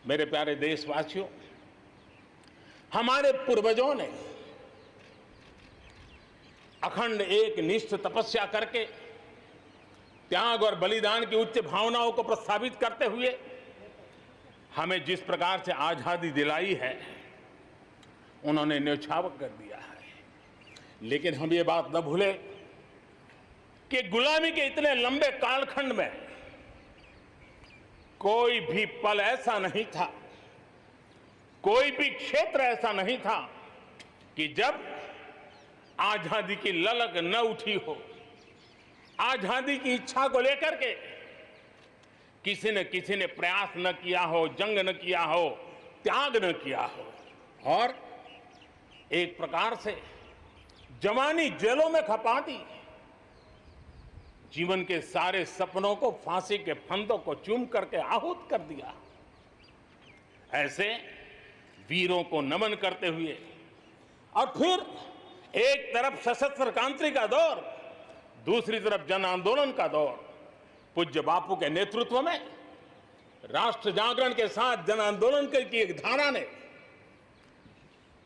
मेरे प्यारे देशवासियों, हमारे पूर्वजों ने अखंड एक निष्ठ तपस्या करके त्याग और बलिदान की उच्च भावनाओं को प्रस्तावित करते हुए हमें जिस प्रकार से आजादी दिलाई है, उन्होंने न्यौछावर कर दिया है। लेकिन हम ये बात न भूलें कि गुलामी के इतने लंबे कालखंड में कोई भी पल ऐसा नहीं था, कोई भी क्षेत्र ऐसा नहीं था कि जब आजादी की ललक न उठी हो, आजादी की इच्छा को लेकर के किसी ने प्रयास न किया हो, जंग न किया हो, त्याग न किया हो और एक प्रकार से जवानी जेलों में खपा दी, जीवन के सारे सपनों को फांसी के फंदों को चूम करके आहूत कर दिया। ऐसे वीरों को नमन करते हुए और फिर एक तरफ सशस्त्र क्रांति का दौर, दूसरी तरफ जन आंदोलन का दौर, पूज्य बापू के नेतृत्व में राष्ट्र जागरण के साथ जन आंदोलन की एक धारा ने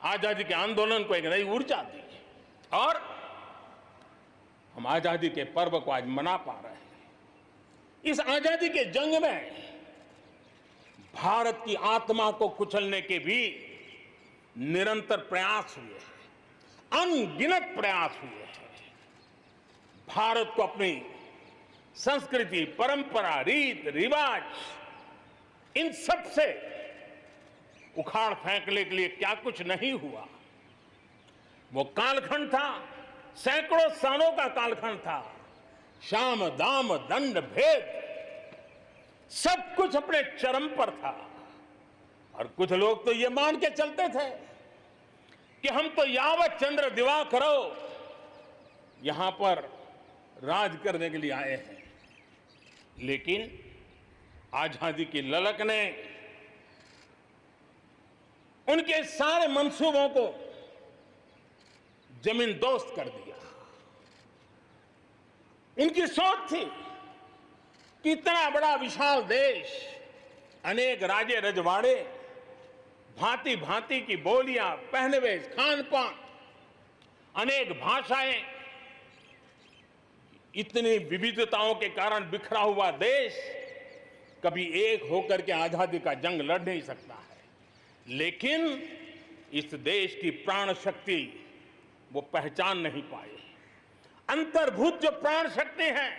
आजादी के आंदोलन को एक नई ऊर्जा दी और हम आजादी के पर्व को आज मना पा रहे हैं। इस आजादी के जंग में भारत की आत्मा को कुचलने के भी निरंतर प्रयास हुए हैं, अनगिनत प्रयास हुए हैं। भारत को अपनी संस्कृति, परंपरा, रीत रिवाज, इन सब से उखाड़ फेंकने के लिए क्या कुछ नहीं हुआ। वो कालखंड था, सैकड़ों सालों का कालखंड था। शाम दाम दंड भेद सब कुछ अपने चरम पर था और कुछ लोग तो ये मान के चलते थे कि हम तो यावत चंद्र दिवाकरो यहां पर राज करने के लिए आए हैं। लेकिन आजादी की ललक ने उनके सारे मंसूबों को जमीन दोस्त कर दिया। इनकी सोच थी कि इतना बड़ा विशाल देश, अनेक राजे रजवाड़े, भांति भांति की बोलियां, पहनवेश, खान पान, अनेक भाषाएं, इतनी विविधताओं के कारण बिखरा हुआ देश कभी एक होकर के आजादी का जंग लड़ नहीं सकता है। लेकिन इस देश की प्राण शक्ति वो पहचान नहीं पाए। अंतर्भूत जो प्राण शक्ति है,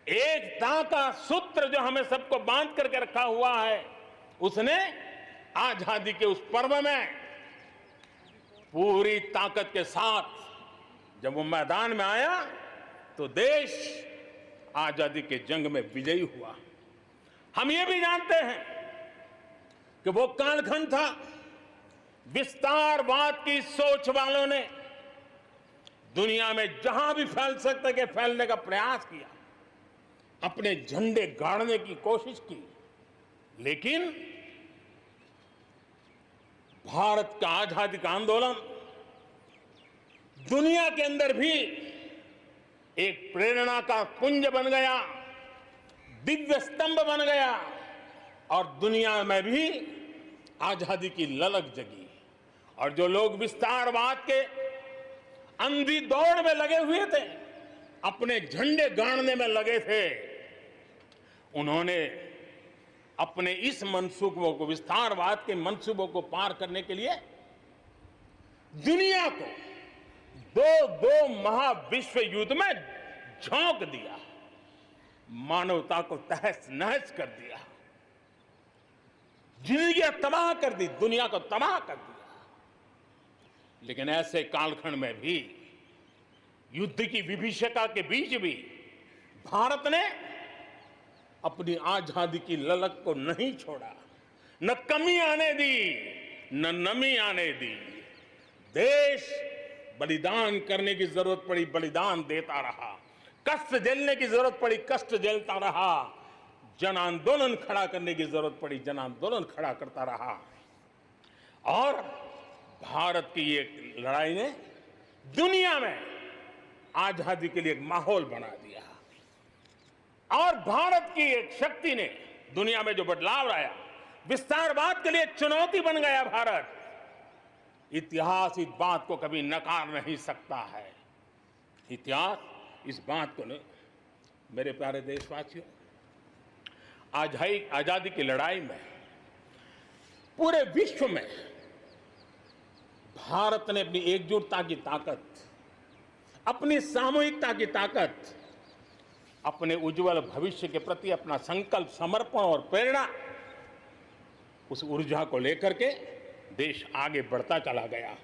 एकता का सूत्र जो हमें सबको बांध करके रखा हुआ है, उसने आजादी के उस पर्व में पूरी ताकत के साथ जब वो मैदान में आया तो देश आजादी के जंग में विजयी हुआ। हम ये भी जानते हैं कि वो कालखंड था, विस्तारवाद की सोच वालों ने दुनिया में जहां भी फैल सकते के फैलने का प्रयास किया, अपने झंडे गाड़ने की कोशिश की। लेकिन भारत का आजादी का आंदोलन दुनिया के अंदर भी एक प्रेरणा का पुंज बन गया, दिव्य स्तंभ बन गया और दुनिया में भी आजादी की ललक जगी। और जो लोग विस्तारवाद के अंधी दौड़ में लगे हुए थे, अपने झंडे गाड़ने में लगे थे, उन्होंने अपने इस मंसूबों को, विस्तारवाद के मंसूबों को पार करने के लिए दुनिया को दो महाविश्व युद्ध में झोंक दिया, मानवता को तहस नहस कर दिया, जिंदगियां तबाह कर दी, दुनिया को तबाह कर दिया। लेकिन ऐसे कालखंड में भी, युद्ध की विभीषिका के बीच भी भारत ने अपनी आजादी की ललक को नहीं छोड़ा, न कमी आने दी, न नमी आने दी। देश बलिदान करने की जरूरत पड़ी, बलिदान देता रहा, कष्ट झेलने की जरूरत पड़ी, कष्ट झेलता रहा, जन आंदोलन खड़ा करने की जरूरत पड़ी, जन आंदोलन खड़ा करता रहा। और भारत की ये लड़ाई ने दुनिया में आजादी के लिए एक माहौल बना दिया और भारत की एक शक्ति ने दुनिया में जो बदलाव लाया, विस्तारवाद के लिए चुनौती बन गया भारत। इतिहास इस बात को कभी नकार नहीं सकता है। इतिहास इस बात को मेरे प्यारे देशवासियों, आजादी की लड़ाई में पूरे विश्व में भारत ने अपनी एकजुटता की ताकत, अपनी सामूहिकता की ताकत, अपने उज्जवल भविष्य के प्रति अपना संकल्प, समर्पण और प्रेरणा, उस ऊर्जा को लेकर के देश आगे बढ़ता चला गया।